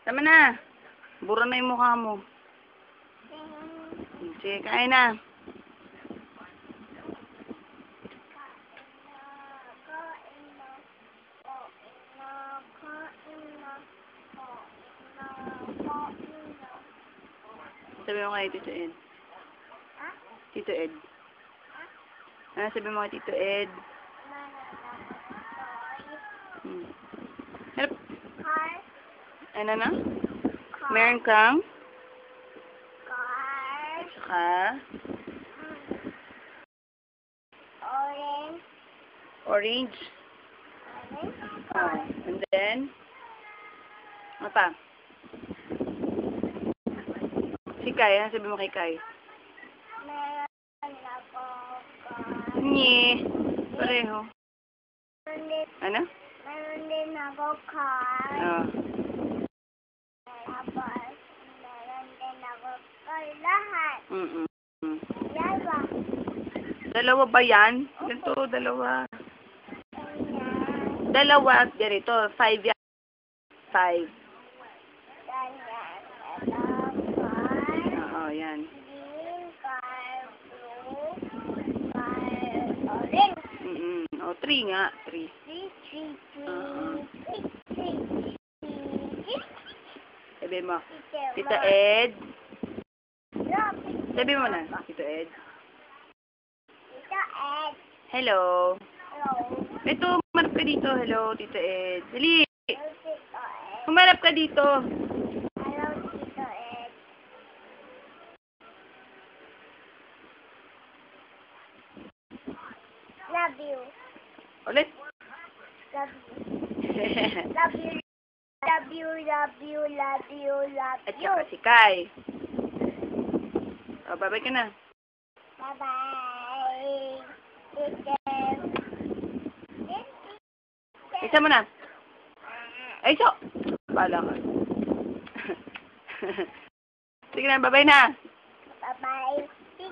Tama na. Bura na yung mukha mo. Sige, kain na. Sabi mo kay Tito Ed. Tito Ed. Ano sabi mo kay Tito Ed? Help. Ano na? Meron kang? Saka? Orange. And then? Ano pa? Si Kai, ano sabi mo kay Kai? Nye. Pareho. Ano? Meron din ako car. Tapos, meron din ako car. Lahat. Dalawa. Dalawa ba yan? Ganito, dalawa. Dalawa at ganito. 5 yan. 5. Ganyan. Oo, yan. Green, car, blue, car, orange. O, 3 nga. 3. 3. Sabi mo. Tito Ed. Sabi mo na. Tito Ed. Tito Ed. Hello. Hello. Ito, umarap ka dito. Hello, Tito Ed. Dali. Hello, Tito Ed. Umarap ka dito. Hello, Tito Ed. Love you. Ulit. Love you. Love you. Love you, love you, love you, love At you. saka si Kai. O, babay ka na. Bye-bye. Isa mo na. Ay, so. Bala ka. Sige na, babay na. Bye-bye.